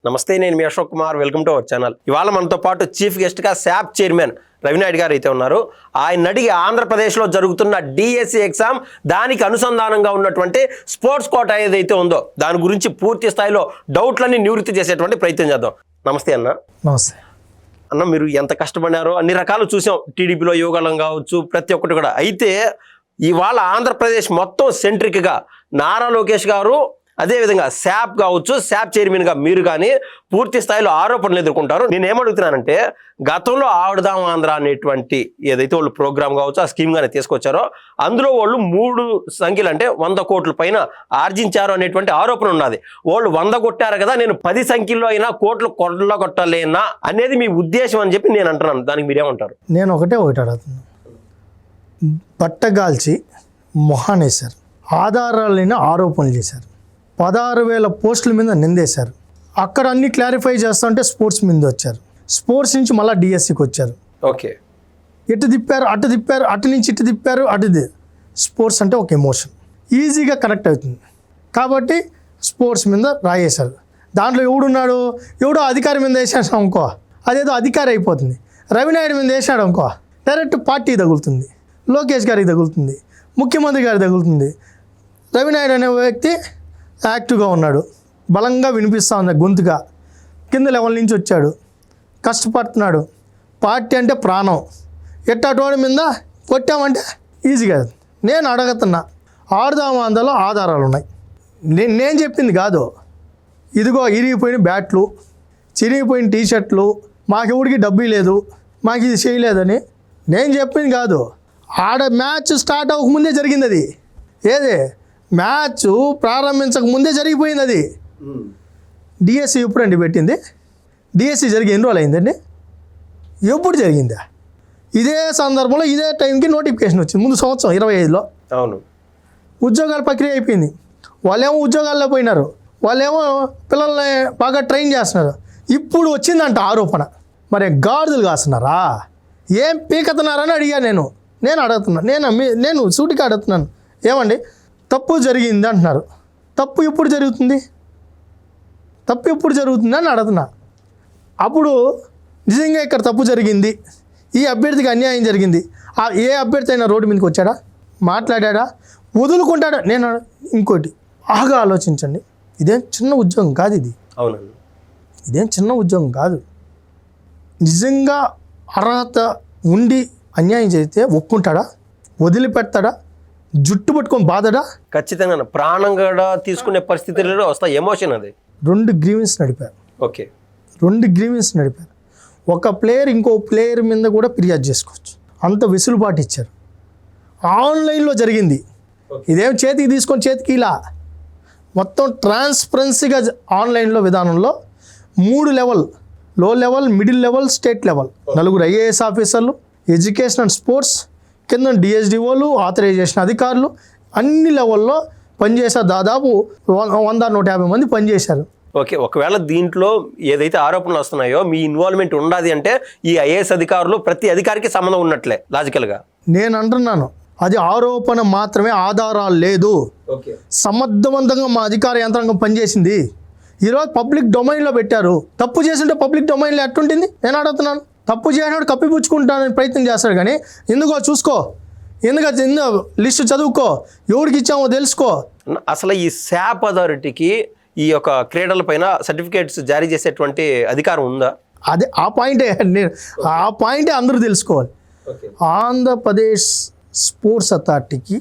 నమస్తే, నేను మీ Ashok Kumar. Welcome to our channel. ఇవాళ మనతో పాటు చీఫ్ గెస్ట్గా శాప్ చైర్మన్ రవినాయుడు గారు అయితే ఉన్నారు. ఆయన అడిగి ఆంధ్రప్రదేశ్లో జరుగుతున్న డిఎస్సి ఎగ్జామ్, దానికి అనుసంధానంగా ఉన్నటువంటి స్పోర్ట్స్ కోటా ఏదైతే ఉందో దాని గురించి పూర్తి స్థాయిలో డౌట్లన్నీ నివృత్తి చేసేటువంటి ప్రయత్నం చేద్దాం. నమస్తే అన్న. నమస్తే అన్న, మీరు ఎంత కష్టపడినారో అన్ని రకాలు చూసాం. టీడీపీలో యువగలం కావచ్చు, ప్రతి ఒక్కటి కూడా. అయితే ఇవాళ ఆంధ్రప్రదేశ్ మొత్తం సెంట్రిక్గా నారా లోకేష్ గారు, అదేవిధంగా శాప్ కావచ్చు, శాప్ చైర్మన్గా మీరు కానీ పూర్తి స్థాయిలో ఆరోపణలు ఎదుర్కొంటారు. నేను ఏమడుగుతున్నానంటే, గతంలో ఆడుదాం ఆంధ్ర అనేటువంటి ఏదైతే వాళ్ళు ప్రోగ్రామ్ కావచ్చు, ఆ స్కీమ్ కానీ తీసుకొచ్చారో అందులో వాళ్ళు 3 సంఖ్యలు అంటే 100 కోట్ల పైన ఆర్జించారు అనేటువంటి ఆరోపణ ఉన్నది. వాళ్ళు 100 కొట్టారు కదా, నేను 10 సంఖ్యలో అయినా కోట్లు కొట్టలేనా అనేది మీ ఉద్దేశం అని చెప్పి నేను అంటున్నాను. దానికి మీరేమంటారు? నేను ఒకటే అడుగుతున్నాను. బట్టగాల్చి మొహానేశారు, ఆధారాలైన ఆరోపణలు చేశారు, 16,000 పోస్టుల మీద నిందేశారు. అక్కడ అన్ని క్లారిఫై చేస్తుంటే స్పోర్ట్స్ మీద వచ్చారు. స్పోర్ట్స్ నుంచి మళ్ళీ డిఎస్సికి వచ్చారు. ఓకే, ఇటు తిప్పారు, అటు తిప్పారు, అటు నుంచి ఇటు తిప్పారు, స్పోర్ట్స్ అంటే ఒక ఎమోషన్, ఈజీగా కనెక్ట్ అవుతుంది కాబట్టి స్పోర్ట్స్ మీద రాయేశారు. దాంట్లో ఎవడో అధికారి మీద వేసాడు అనుకో, అదేదో అధికారి అయిపోతుంది. రవినాయుడు మీద వేసాడు అనుకో, డైరెక్ట్ పార్టీ తగులుతుంది, లోకేష్ గారికి తగులుతుంది, ముఖ్యమంత్రి గారికి తగులుతుంది. రవినాయుడు అనే వ్యక్తి యాక్టివ్గా ఉన్నాడు, బలంగా వినిపిస్తూ ఉంది గొంతుగా, కింద లెవెల్ నుంచి వచ్చాడు, కష్టపడుతున్నాడు. పార్టీ అంటే ప్రాణం. ఎట్టాటోడి మీద కొట్టామంటే ఈజీగా. నేను అడుగుతున్నా, ఆడుదాం ఆంధ్రలో ఆధారాలు ఉన్నాయి. నేను చెప్పింది కాదు. ఇదిగో ఇరిగిపోయిన బ్యాట్లు, చిరిగిపోయిన టీషర్ట్లు, మాకెవడికి డబ్బు లేదు, మాకు ఇది చేయలేదని నేను చెప్పింది కాదు. ఆడ మ్యాచ్ స్టార్ట్ అవ్వకముందే జరిగింది అది. ఏది మ్యాచ్ ప్రారంభించక ముందే జరిగిపోయింది అది. డిఎస్సి ఎప్పుడండి పెట్టింది? డిఎస్సి జరిగి ఎన్ని రోజులు అయిందండి? ఎప్పుడు జరిగిందా? ఇదే సందర్భంలో ఇదే టైంకి నోటిఫికేషన్ వచ్చింది, ముందు సంవత్సరం 25లో. అవును, ఉద్యోగాల ప్రక్రియ అయిపోయింది. వాళ్ళేమో ఉద్యోగాల్లో పోయినారు, వాళ్ళేమో పిల్లల్ని బాగా ట్రైన్ చేస్తున్నారు. ఇప్పుడు వచ్చిందంట ఆరోపణ. మరి గాడిదలు కాస్తున్నారా, ఏం పీకతున్నారని అడిగా నేను అడుగుతున్నాను. నేను సూటిగా అడుగుతున్నాను, ఏమండి తప్పు జరిగింది అంటున్నారు. తప్పు ఎప్పుడు జరుగుతుంది అని అడుగుతున్నా. అప్పుడు నిజంగా ఇక్కడ తప్పు జరిగింది, ఈ అభ్యర్థికి అన్యాయం జరిగింది, ఏ అభ్యర్థి అయినా రోడ్డు మీదకి వచ్చాడా, మాట్లాడా, వదులుకుంటాడా? నేను ఇంకోటి బాగా ఆలోచించండి. ఇదేం చిన్న ఉద్యోగం కాదు ఇది. అవునండి, ఇదేం చిన్న ఉద్యోగం కాదు. నిజంగా అర్హత ఉండి అన్యాయం చేస్తే ఒప్పుకుంటాడా, వదిలిపెడతాడా, జుట్టు పట్టుకొని బాధడా? ఖచ్చితంగా ప్రాణం కూడా తీసుకునే పరిస్థితుల్లో వస్తాయి. ఎమోషన్ అది. 2 గ్రీవెన్స్ నడిపారు. ఓకే, 2 గ్రీవెన్స్ నడిపారు. ఒక ప్లేయర్ ఇంకో ప్లేయర్ మీద కూడా ఫిర్యాదు చేసుకోవచ్చు, అంత వెసులుబాటు ఇచ్చారు. ఆన్లైన్లో జరిగింది. ఇదేం చేతికి తీసుకొని చేతికి ఇలా మొత్తం ట్రాన్స్పరెన్సీగా ఆన్లైన్లో విధానంలో 3 లెవెల్, లో level, middle level, state level, 4 IAS ఆఫీసర్లు, ఎడ్యుకేషన్ అండ్ స్పోర్ట్స్, కింద డిఎస్డిఓలు, ఆథరైజేషన్ అధికారులు, అన్ని లెవెల్లో పనిచేశారు. దాదాపు 100-150 మంది పనిచేశారు. ఓకే, ఒకవేళ దీంట్లో ఏదైతే ఆరోపణలు వస్తున్నాయో మీ ఇన్వాల్వ్మెంట్ ఉండాలి అంటే ఈ ఐఏఎస్ అధికారులు ప్రతి అధికారికి సంబంధం ఉన్నట్లే లాజికల్గా. నేను అంటున్నాను, అది ఆరోపణ మాత్రమే, ఆధారాలు లేదు. సమర్థవంతంగా మా అధికార యంత్రాంగం పనిచేసింది. ఈరోజు పబ్లిక్ డొమైన్లో పెట్టారు. తప్పు చేస్తుంటే పబ్లిక్ డొమైన్లో ఎట్టుంటుంది? నేను అడుగుతున్నాను. తప్పు చేయడానికి కప్పిపుచ్చుకుంటానని ప్రయత్నం చేస్తాడు కానీ, ఎందుకో చూసుకో, ఎందుకంటే లిస్టు చదువుకో, ఎవరికి ఇచ్చామో తెలుసుకో. అసలు ఈ శాప్ అథారిటీకి ఈ యొక్క క్రీడల పైన సర్టిఫికేట్స్ జారీ చేసేటువంటి అధికారం ఉందా? అదే ఆ పాయింటే అందరూ తెలుసుకోవాలి. ఆంధ్రప్రదేశ్ స్పోర్ట్స్ అథారిటీకి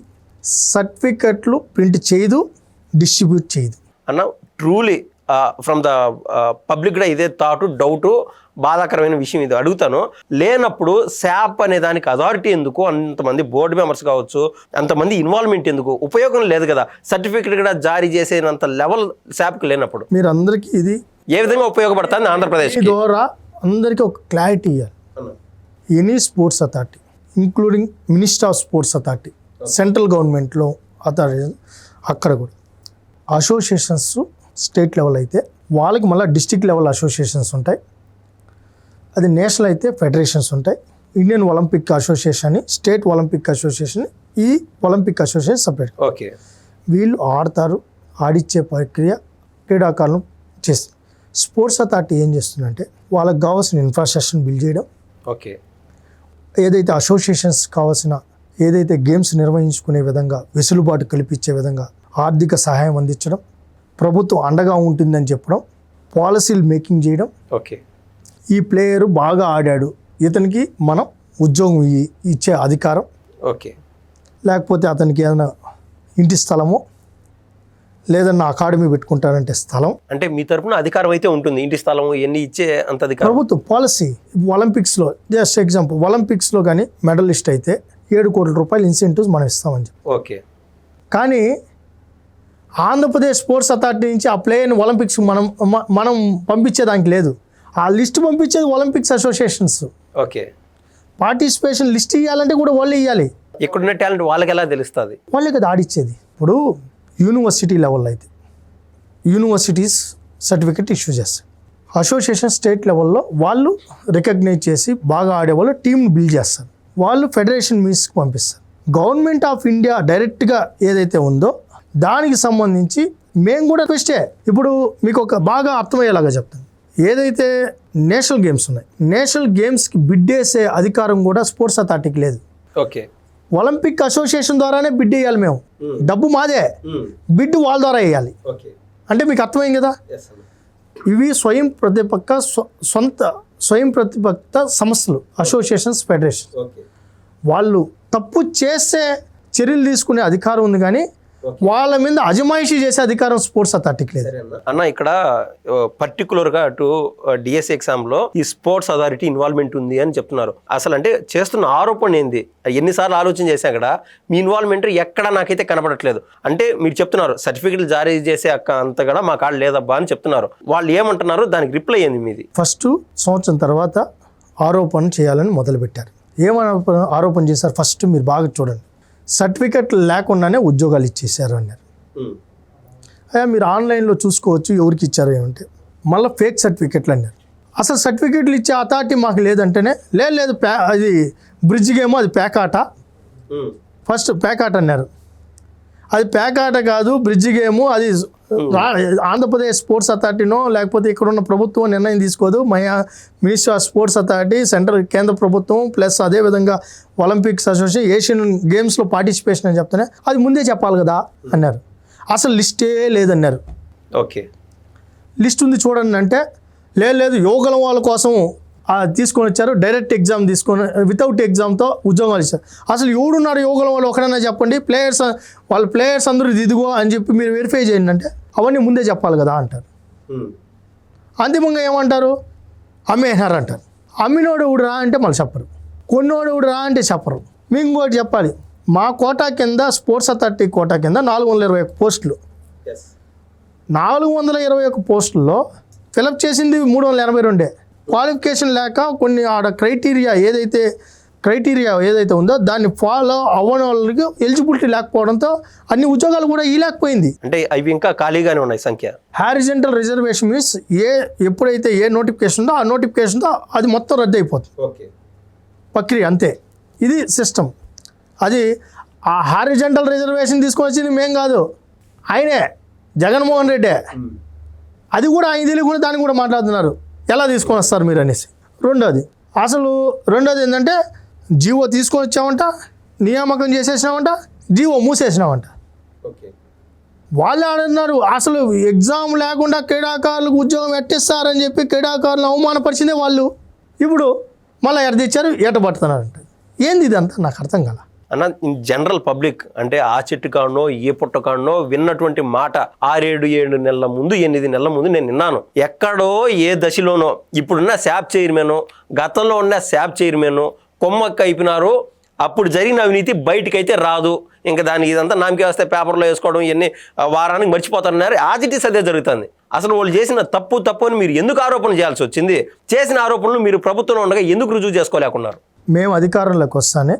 సర్టిఫికెట్లు ప్రింట్ చేయదు, డిస్ట్రిబ్యూట్ చేయదు. అన్న, ట్రూలీ ఫ్రమ్ ద పబ్లిక్ కూడా ఇదే థాట్, డౌట్, బాధాకరమైన విషయం ఇది అడుగుతాను. లేనప్పుడు శాప్ అనే దానికి అథారిటీ ఎందుకు, అంతమంది బోర్డు మెంబర్స్ కావచ్చు, అంతమంది ఇన్వాల్వ్మెంట్ ఎందుకు? ఉపయోగం లేదు కదా. సర్టిఫికెట్ కూడా జారీ చేసేంత లెవెల్ శాప్కి లేనప్పుడు మీరు అందరికీ ఇది ఏ విధంగా ఉపయోగపడుతుంది? ఆంధ్రప్రదేశ్ ద్వారా అందరికీ ఒక క్లారిటీ ఇవ్వాలి. Any sports authority including minister of sports authority, central గవర్నమెంట్లో అథారిటీ, అక్కడ కూడా అసోసియేషన్స్ స్టేట్ లెవెల్ అయితే వాళ్ళకి మళ్ళీ డిస్ట్రిక్ట్ లెవెల్ అసోసియేషన్స్ ఉంటాయి. అది నేషనల్ అయితే ఫెడరేషన్స్ ఉంటాయి. Indian Olympic association, state Olympic association, ఈ ఒలింపిక్ అసోసియేషన్ సపరేట్. ఓకే, వీళ్ళు ఆడతారు, ఆడిచ్చే ప్రక్రియ క్రీడాకారులను చేస్తారు. స్పోర్ట్స్ అథారిటీ ఏం చేస్తుందంటే వాళ్ళకి కావాల్సిన ఇన్ఫ్రాస్ట్రక్చర్ బిల్డ్ చేయడం, ఓకే ఏదైతే అసోసియేషన్స్ కావాల్సిన ఏదైతే గేమ్స్ నిర్వహించుకునే విధంగా వెసులుబాటు కల్పించే విధంగా ఆర్థిక సహాయం అందించడం, ప్రభుత్వం అండగా ఉంటుందని చెప్పడం, పాలసీలు మేకింగ్ చేయడం, ఓకే ఈ ప్లేయరు బాగా ఆడాడు ఇతనికి మనం ఉద్యోగం ఇచ్చే అధికారం, ఓకే లేకపోతే అతనికి ఏదైనా ఇంటి స్థలము లేదన్నా అకాడమీ పెట్టుకుంటారంటే స్థలం, అంటే మీ తరపున అధికారం అయితే ఉంటుంది, ఇంటి స్థలం ఎన్ని ఇచ్చే అంత అధికారం. ప్రభుత్వం పాలసీ. ఒలింపిక్స్లో జస్ట్ ఎగ్జాంపుల్, ఒలింపిక్స్లో కానీ మెడలిస్ట్ అయితే 7 కోట్ల రూపాయలు ఇన్సెంటివ్స్ మనం ఇస్తామని చెప్పి. ఓకే కానీ ఆంధ్రప్రదేశ్ స్పోర్ట్స్ అథారిటీ నుంచి ఆ ప్లేయర్ని ఒలింపిక్స్ మనం పంపించేదానికి లేదు. ఆ లిస్ట్ పంపించేది Olympics associations. Okay participation list ఇవ్వాలంటే కూడా వాళ్ళు ఇవ్వాలి. ఇక్కడున్న టాలెంట్ వాళ్ళకి ఎలా తెలుస్తుంది? వాళ్ళే కదా ఆడిచ్చేది. ఇప్పుడు యూనివర్సిటీ లెవెల్లో అయితే యూనివర్సిటీస్ సర్టిఫికెట్ ఇష్యూ చేస్తారు. అసోసియేషన్ స్టేట్ లెవెల్లో వాళ్ళు రికగ్నైజ్ చేసి బాగా ఆడేవాళ్ళు టీంని బిల్డ్ చేస్తారు. వాళ్ళు ఫెడరేషన్ మీట్స్కి పంపిస్తారు. గవర్నమెంట్ ఆఫ్ ఇండియా డైరెక్ట్గా ఏదైతే ఉందో దానికి సంబంధించి మేము కూడా ట్విస్టే. ఇప్పుడు మీకు ఒక బాగా అర్థమయ్యేలాగా చెప్తాను. ఏదైతే నేషనల్ గేమ్స్ ఉన్నాయి, నేషనల్ గేమ్స్కి బిడ్ వేసే అధికారం కూడా స్పోర్ట్స్ అథారిటీకి లేదు. ఓకే ఒలింపిక్ అసోసియేషన్ ద్వారానే బిడ్ వేయాలి. మేము డబ్బు మాదే, బిడ్ వాళ్ళ ద్వారా వేయాలి. ఓకే అంటే మీకు అర్థమైంది కదా. ఇవి స్వయం ప్రతిపత్త సంస్థలు, అసోసియేషన్స్, ఫెడరేషన్. ఓకే వాళ్ళు తప్పు చేస్తే చర్యలు తీసుకునే అధికారం ఉంది, కానీ వాళ్ళ మీద అజమాయిషీ చేసే అధికారం స్పోర్ట్స్ అథారిటీకి లేదు. అన్న ఇక్కడ పర్టికులర్ గా అటు డిఎస్సి ఎగ్జామ్ లో ఈ స్పోర్ట్స్ అథారిటీ ఇన్వాల్వ్మెంట్ ఉంది అని చెప్తున్నారు. అసలు అంటే చేస్తున్న ఆరోపణ ఏంది? ఎన్నిసార్లు ఆలోచన చేశాం కదా, మీ ఇన్వాల్వ్మెంట్ ఎక్కడ నాకైతే కనపడట్లేదు. అంటే మీరు చెప్తున్నారు సర్టిఫికెట్లు జారీ చేసే అంత కూడా మా కాళ్ళు లేదబ్బా అని చెప్తున్నారు. వాళ్ళు ఏమంటున్నారు, దానికి రిప్లై ఏంది మీది? ఫస్ట్ సంవత్సరం తర్వాత ఆరోపణ చేయాలని మొదలుపెట్టారు. ఏమని ఆరోపణ చేశారు? ఫస్ట్ మీరు బాగా చూడండి, సర్టిఫికెట్ లేకుండానే ఉద్యోగాలు ఇచ్చేసారు అన్నారు. అయ్యా మీరు ఆన్లైన్లో చూసుకోవచ్చు ఎవరికి ఇచ్చారు ఏమంటే, మళ్ళీ ఫేక్ సర్టిఫికెట్లు అన్నారు. అసలు సర్టిఫికెట్లు ఇచ్చే అథారిటీ మాకు లేదంటేనే లేదు అది బ్రిడ్జ్ గేమ్, అది పేకాట. ఫస్ట్ పేకాట అన్నారు. అది పేకాట కాదు, బ్రిడ్జ్ గేము. అది ఆంధ్రప్రదేశ్ స్పోర్ట్స్ అథారిటీనో లేకపోతే ఇక్కడ ఉన్న ప్రభుత్వం నిర్ణయం తీసుకోదు. మినిస్ట్రీ ఆఫ్ స్పోర్ట్స్ అథారిటీ, కేంద్ర ప్రభుత్వం, ప్లస్ అదేవిధంగా ఒలింపిక్స్ అసోసియేషన్, ఏషియన్ గేమ్స్లో పార్టిసిపేషన్ అని చెప్తేనే అది ముందే చెప్పాలి కదా అన్నారు. అసలు లిస్టే లేదన్నారు. ఓకే లిస్ట్ ఉంది చూడండి అంటే లేదు యోగల వాళ్ళ కోసం తీసుకొని వచ్చారు. డైరెక్ట్ ఎగ్జామ్ తీసుకొని వితౌట్ ఎగ్జామ్తో ఉద్యోగాలు ఇచ్చారు. అసలు ఎవడున్నారు యోగల వాళ్ళు ఒకడైనా చెప్పండి. ప్లేయర్స్ అందరూ ఇదిగో అని చెప్పి మీరు వెరిఫై చేయండి అంటే అవన్నీ ముందే చెప్పాలి కదా అంటారు. అంతిమంగా ఏమంటారు, అమ్మేసినారు అంటారు. అమ్మినోడు ఎవడు రా అంటే మళ్ళీ చెప్పరు, కొన్నోడు ఎవడు రా అంటే చెప్పరు. మీకు ఇంకోటి చెప్పాలి, మా కోటా కింద స్పోర్ట్స్ అథారిటీ కోటా కింద 421 పోస్టులు. 421 పోస్టుల్లో ఫిలప్ చేసింది 382. క్వాలిఫికేషన్ లేక కొన్ని ఆడ క్రైటీరియా ఏదైతే ఉందో దాన్ని ఫాలో అవ్వని వాళ్ళకి ఎలిజిబిలిటీ లేకపోవడంతో అన్ని ఉద్యోగాలు కూడా ఇవ్వలేకపోయింది. అంటే అవి ఇంకా ఖాళీగానే ఉన్నాయి సంఖ్య. హారిజంటల్ రిజర్వేషన్ మీన్స్ ఎప్పుడైతే ఏ నోటిఫికేషన్ ఉందో ఆ నోటిఫికేషన్తో అది మొత్తం రద్దు అయిపోతుంది. ప్రక్రియ అంతే. ఇది సిస్టమ్. అది ఆ హారిజంటల్ రిజర్వేషన్ తీసుకొని వచ్చింది మేం కాదు, ఆయనే జగన్మోహన్ రెడ్డి. అది కూడా ఆయన తెలియకుండా దాన్ని కూడా మాట్లాడుతున్నారు, ఎలా తీసుకొని వస్తారు మీరు అనేసి. రెండోది ఏంటంటే జీవో తీసుకొని వచ్చామంట, నియామకం చేసేసినామంట, జీవో మూసేసినామంట. వాళ్ళు ఆడుతున్నారు. అసలు ఎగ్జామ్ లేకుండా క్రీడాకారులకు ఉద్యోగం ఎట్టిస్తారని చెప్పి క్రీడాకారులను అవమానపరిచిందే వాళ్ళు. ఇప్పుడు మళ్ళీ ఎడదిచ్చారు, పడుతున్నారంట. ఏంది ఇదంతా నాకు అర్థం కాల. అన్న జనరల్ పబ్లిక్ అంటే ఆ చెట్టు కాడనో ఏ పుట్ట కాడనో విన్నటువంటి మాట 6-7 నెలల ముందు 8 నెలల ముందు నేను విన్నాను. ఎక్కడో ఏ దశలోనో ఇప్పుడున్న శాప్ చైర్మన్, గతంలో ఉన్న శాప్ చైర్మన్ కొమ్మక్క అయిపోయినారు. అప్పుడు జరిగిన అవినీతి బయటికైతే రాదు. ఇంకా దానికి ఇదంతా నామకే వస్తే పేపర్లో వేసుకోవడం ఇవన్నీ వారానికి మర్చిపోతున్నారు. యాజిటీస్ అదే జరుగుతుంది. అసలు వాళ్ళు చేసిన తప్పు అని మీరు ఎందుకు ఆరోపణ చేయాల్సి వచ్చింది? చేసిన ఆరోపణలు మీరు ప్రభుత్వంలో ఉండగా ఎందుకు రుజువు చేసుకోలేకున్నారు? మేము అధికారంలోకి వస్తానే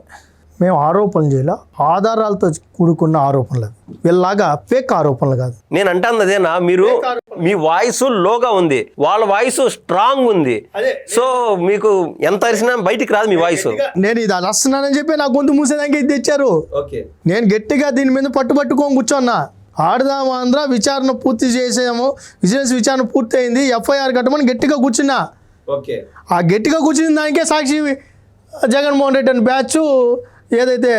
మేము ఆరోపణలు చేయాల, ఆధారాలతో కూడుకున్న ఆరోపణలు. వీళ్ళలాగా ఫేక్ ఆరోపణలు కాదు. నేను అంటాను అదేనా, మీరు మీ వాయిస్ లోగా ఉంది, వాళ్ళ వాయిస్ స్ట్రాంగ్ ఉంది. సో మీకు ఎంత అరిసినా బయటికి రాదు మీ వాయిస్. నేను ఇది వస్తున్నానని చెప్పి నా గొంతు మూసేదానికి ఇది తెచ్చారు. నేను గట్టిగా దీని మీద పట్టుకొని కూర్చోన్నా. ఆడదాం ఆంధ్ర విచారణ పూర్తి చేసాము, విజిలెన్స్ విచారణ పూర్తి అయింది, ఎఫ్ఐఆర్ కట్టమని గట్టిగా కూర్చున్నా. ఓకే, ఆ గట్టిగా కూర్చున్న దానికే సాక్షి జగన్మోహన్ రెడ్డి అని బ్యాచ్ ఏదైతే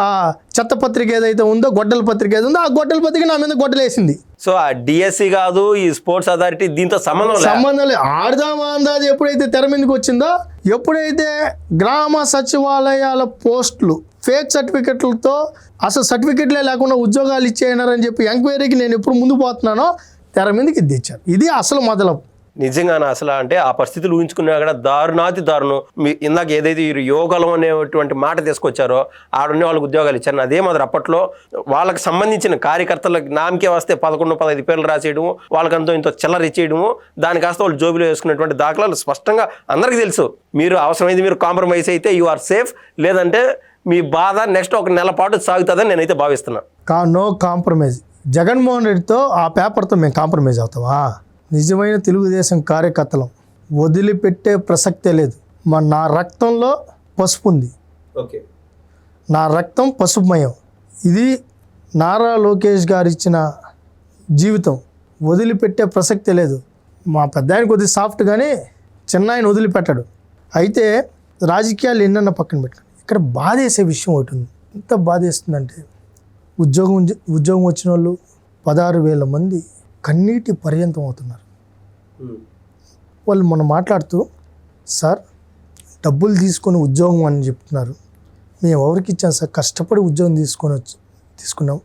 ఆ చెత్త పత్రిక ఏదైతే ఉందో, గొడ్డల పత్రిక ఏదైతే ఉందో, ఆ గొడ్డల పత్రిక నా మీద గొడ్డలేసింది. సో ఆ డిఎస్సి కాదు, ఈ స్పోర్ట్స్ అథారిటీ దీంతో సంబంధం లేదు. ఆడదాం ఆంధ్రాది ఎప్పుడైతే తెర మీదకి వచ్చిందో, ఎప్పుడైతే గ్రామ సచివాలయాల పోస్టులు ఫేక్ సర్టిఫికెట్లతో అసలు సర్టిఫికెట్లే లేకుండా ఉద్యోగాలు ఇచ్చేయనారని చెప్పి ఎంక్వైరీకి నేను ఎప్పుడు ముందు పోతున్నానో తెర మీదకి తెచ్చాను. ఇది అసలు మొదలపు. నిజంగానే అసలు అంటే ఆ పరిస్థితులు ఊహించుకున్నా కూడా దారుణాతి దారుణం. మీ ఇందాక ఏదైతే ఈ యోగాలం అనేటువంటి మాట తీసుకొచ్చారో ఆడున్న వాళ్ళకి ఉద్యోగాలు ఇచ్చారు. అదే మాదిరి అప్పట్లో వాళ్ళకి సంబంధించిన కార్యకర్తలకు నామకే వస్తే 11-15 పేర్లు రాసేయడము, వాళ్ళకంతా ఇంత చిల్లర ఇచ్చేయడము, దాని కాస్త వాళ్ళు జోబిలో వేసుకున్నటువంటి దాఖలాలు స్పష్టంగా అందరికీ తెలుసు. మీరు అవసరమైంది మీరు కాంప్రమైజ్ అయితే యు ఆర్ సేఫ్, లేదంటే మీ బాధ నెక్స్ట్ ఒక నెల పాటు సాగుతుందని నేనైతే భావిస్తున్నా. No compromise. జగన్మోహన్ రెడ్డితో ఆ పేపర్తో మేము కాంప్రమైజ్ అవుతామా? నిజమైన తెలుగుదేశం కార్యకర్తలం వదిలిపెట్టే ప్రసక్తే లేదు. నా రక్తంలో పసుపు ఉంది. ఓకే, నా రక్తం పసుపుమయం. ఇది నారా లోకేష్ గారు ఇచ్చిన జీవితం, వదిలిపెట్టే ప్రసక్తే లేదు. మా పెద్ద ఆయన కొద్దిగా సాఫ్ట్ కానీ చిన్న ఆయన వదిలిపెట్టాడు. అయితే రాజకీయాలు ఎన్నన్నా పక్కన పెట్టాను. ఇక్కడ బాధేసే విషయం ఒకటి ఉంది. ఎంత బాధేస్తుందంటే ఉద్యోగం వచ్చిన వాళ్ళు 16,000 మంది కన్నీటి పర్యంతం అవుతున్నారు. వాళ్ళు మనం మాట్లాడుతూ, సార్ డబ్బులు తీసుకొని ఉద్యోగం అని చెప్తున్నారు, మేము ఎవరికి ఇచ్చాం సార్? కష్టపడి ఉద్యోగం తీసుకున్నాం.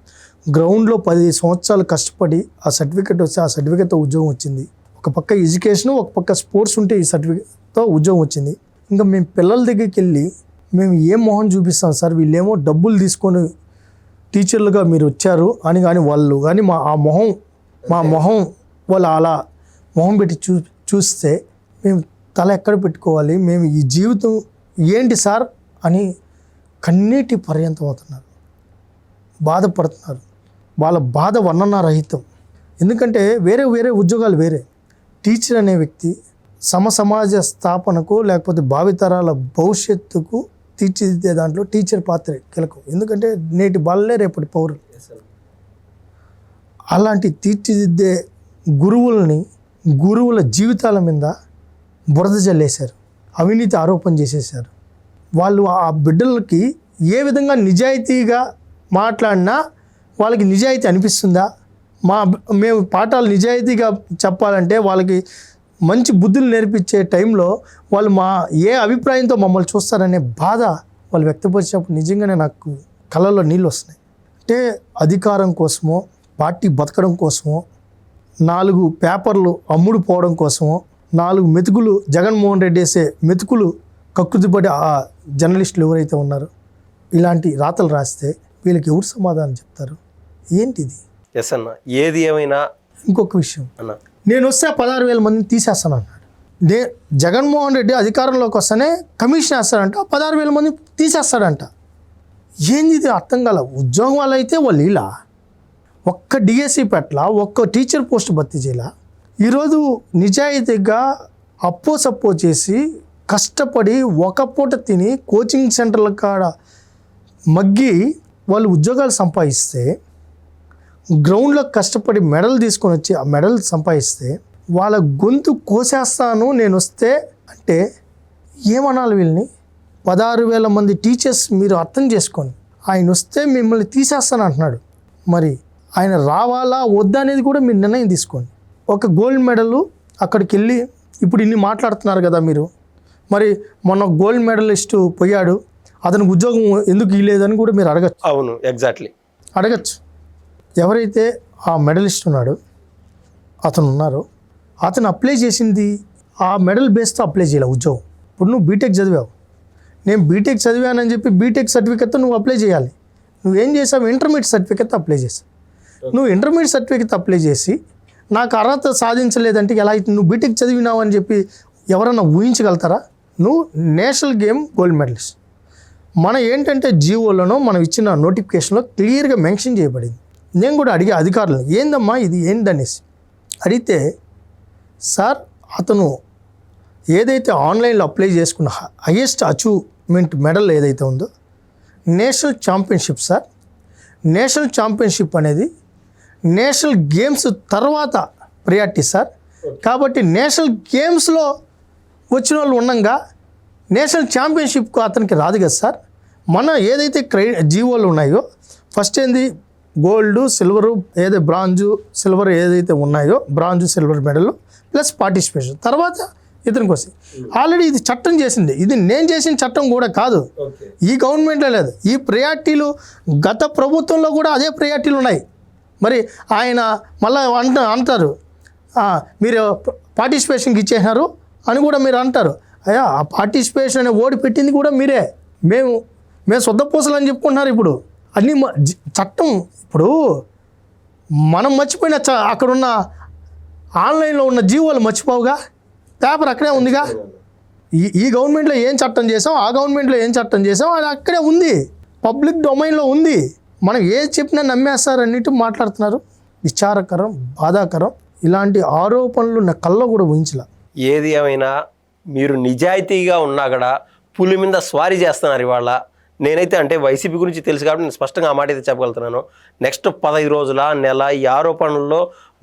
గ్రౌండ్లో 10 సంవత్సరాలు కష్టపడి ఆ సర్టిఫికెట్ వస్తే ఆ సర్టిఫికెట్తో ఉద్యోగం వచ్చింది. ఒక పక్క ఎడ్యుకేషన్, ఒక పక్క స్పోర్ట్స్ ఉంటే ఈ సర్టిఫికెట్తో ఉద్యోగం వచ్చింది. ఇంకా మేము పిల్లల దగ్గరికి వెళ్ళి మేము ఏం మొహం చూపిస్తాం సార్? వీళ్ళేమో డబ్బులు తీసుకొని టీచర్లుగా మీరు వచ్చారు అని కానీ వాళ్ళు కానీ మా మొహం వాళ్ళు అలా మొహం పెట్టి చూస్తే మేము తల ఎక్కడ పెట్టుకోవాలి? మేము ఈ జీవితం ఏంటి సార్ అని కన్నీటి పర్యంతం అవుతున్నారు, బాధపడుతున్నారు. వాళ్ళ బాధ వర్ణనారహితం. ఎందుకంటే వేరే ఉద్యోగాలు వేరే. టీచర్ అనే వ్యక్తి సమాజ స్థాపనకు లేకపోతే భావితరాల భవిష్యత్తుకు తీర్చిదిద్దే దాంట్లో టీచర్ పాత్ర కీలకం. ఎందుకంటే నేటి బాలలే రేపటి పౌరులు. అలాంటి తీర్చిదిద్దే గురువుల జీవితాల మీద బురద జల్లేశారు, అవినీతి ఆరోపణ చేసేసారు. వాళ్ళు ఆ బిడ్డలకి ఏ విధంగా నిజాయితీగా మాట్లాడినా వాళ్ళకి నిజాయితీ అనిపిస్తుందా? మేము పాఠాలు నిజాయితీగా చెప్పాలంటే వాళ్ళకి మంచి బుద్ధులు నేర్పించే టైంలో వాళ్ళు ఏ అభిప్రాయంతో మమ్మల్ని చూస్తారనే బాధ వాళ్ళు వ్యక్తపరిచినప్పుడు నిజంగానే నాకు కళ్ళల్లో నీళ్ళు వస్తున్నాయి. అంటే అధికారం కోసమో, పార్టీ బతకడం కోసమో, 4 పేపర్లు అమ్ముడు పోవడం కోసమో, 4 మెతుకులు జగన్మోహన్ రెడ్డి వేసే మెతుకులు కక్కుతిపడి ఆ జర్నలిస్టులు ఎవరైతే ఉన్నారో ఇలాంటి రాతలు రాస్తే వీళ్ళకి ఎవరు సమాధానం చెప్తారు? ఏంటిది? ఎస్ అన్న, ఏది ఏమైనా ఇంకొక విషయం అన్న, నేను వస్తే 16,000 మందిని తీసేస్తాను అన్నాడు. జగన్మోహన్ రెడ్డి అధికారంలోకి వస్తేనే కమిషన్ వేస్తాడంట, 16,000 మంది తీసేస్తాడంట. ఏంది ఇది? అర్థం కాల. ఉద్యోగం వాళ్ళు అయితే వాళ్ళు ఇలా ఒక్క డిఎస్సి పెట్టలా, ఒక్క టీచర్ పోస్ట్ భర్తీ చేయాల. ఈరోజు నిజాయితీగా సప్పో చేసి కష్టపడి ఒక పూట తిని కోచింగ్ సెంటర్ల కాడ మగ్గి వాళ్ళు ఉద్యోగాలు సంపాదిస్తే, గ్రౌండ్లో కష్టపడి మెడల్ తీసుకొని వచ్చి ఆ మెడల్ సంపాదిస్తే వాళ్ళ గొంతు కోసేస్తాను నేను వస్తే అంటే ఏమనాలి వీళ్ళని? 16,000 మంది టీచర్స్ మీరు అర్థం చేసుకోండి. ఆయన వస్తే మిమ్మల్ని తీసేస్తాను అంటున్నాడు. మరి ఆయన రావాలా వద్దా అనేది కూడా మీరు నిర్ణయం తీసుకోండి. ఒక గోల్డ్ మెడల్ అక్కడికి వెళ్ళి ఇప్పుడు ఇన్ని మాట్లాడుతున్నారు కదా మీరు, మరి మొన్న గోల్డ్ మెడలిస్టు పోయాడు, అతనికి ఉద్యోగం ఎందుకు ఇవ్వలేదని కూడా మీరు అడగచ్చు. అవును, ఎగ్జాక్ట్లీ అడగచ్చు. ఎవరైతే ఆ మెడలిస్ట్ ఉన్నాడో అతను ఉన్నారో అతను అప్లై చేసింది ఆ మెడల్ బేస్తో అప్లై చేయాలి ఉద్యోగం. ఇప్పుడు నువ్వు బీటెక్ చదివావు, నేను బీటెక్ చదివానని చెప్పి బీటెక్ సర్టిఫికెట్తో నువ్వు అప్లై చేయాలి. నువ్వేం చేసావు? ఇంటర్మీడియట్ సర్టిఫికెట్ అప్లై చేసావు. నువ్వు ఇంటర్మీడియట్ సర్టిఫికెట్ అప్లై చేసి నాకు అర్హత సాధించలేదంటే ఎలా అయితే? నువ్వు బీటెక్ చదివినావు అని చెప్పి ఎవరన్నా ఊహించగలుగుతారా? నువ్వు నేషనల్ గేమ్ గోల్డ్ మెడలిస్ట్. మన ఏంటంటే జీవోలను మనం ఇచ్చిన నోటిఫికేషన్లో క్లియర్గా మెన్షన్ చేయబడింది. నేను కూడా అడిగే అధికారులను ఏందమ్మా ఇది ఏందనేసి అడిగితే, సార్ అతను ఏదైతే ఆన్లైన్లో అప్లై చేసుకున్న హైయెస్ట్ అచీవ్మెంట్ మెడల్ ఏదైతే ఉందో national championship sir. National championship అనేది నేషనల్ గేమ్స్ తర్వాత ప్రియారిటీ సార్. కాబట్టి నేషనల్ గేమ్స్లో వచ్చిన వాళ్ళు ఉండగా నేషనల్ ఛాంపియన్షిప్కు అతనికి రాదు కదా సార్. మన ఏదైతే జీవోలు ఉన్నాయో ఫస్ట్ ఏంది గోల్డ్ సిల్వరు ఏదైతే బ్రాంజు సిల్వర్ ఏదైతే ఉన్నాయో bronze silver medal plus participation తర్వాత ఇతనికి వస్తుంది. ఆల్రెడీ ఇది చట్టం చేసింది, ఇది నేను చేసిన చట్టం కూడా కాదు, ఈ గవర్నమెంట్లో లేదు. ఈ ప్రయారిటీలు గత ప్రభుత్వంలో కూడా అదే ప్రయారిటీలు ఉన్నాయి. మరి ఆయన మళ్ళీ అంటారు మీరు పార్టిసిపేషన్కి ఇచ్చేసినారు అని కూడా మీరు అంటారు. అయ్యా ఆ పార్టిసిపేషన్ అనే ఓడి పెట్టింది కూడా మీరే. మేము శుద్ధపూసలు అని చెప్పుకుంటున్నారు. ఇప్పుడు అన్నీ చట్టం ఇప్పుడు మనం మర్చిపోయిన అక్కడున్న ఆన్లైన్లో ఉన్న జీవోలు మర్చిపోవుగా, పేపర్ అక్కడే ఉందిగా. ఈ గవర్నమెంట్లో ఏం చట్టం చేసాం, ఆ గవర్నమెంట్లో ఏం చట్టం చేసాం అది అక్కడే ఉంది, పబ్లిక్ డొమైన్లో ఉంది. మనం ఏది చెప్పినా నమ్మేస్తారన్నిటి మాట్లాడుతున్నారు. విచారకరం, బాధాకరం. ఇలాంటి ఆరోపణలు నా కల్లో కూడా ఊహించలే. ఏది ఏమైనా మీరు నిజాయితీగా ఉన్నా కూడా పులి మీద స్వారీ చేస్తున్నారు ఇవాళ. నేనైతే అంటే వైసీపీ గురించి తెలుసు కాబట్టి నేను స్పష్టంగా ఆ మాట అయితే చెప్పగలుగుతున్నాను. నెక్స్ట్ 15 రోజుల నెల ఈ ఆరోపణల్లో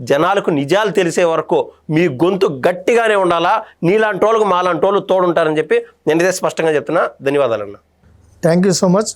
జనాలకు నిజాలు తెలిసే వరకు మీ గొంతు గట్టిగానే ఉండాలా. నీలాంటి వాళ్ళకు మాలాంటి వాళ్ళు తోడుంటారని చెప్పి నేనైతే స్పష్టంగా చెప్తున్నా. ధన్యవాదాలన్న. Thank you so much.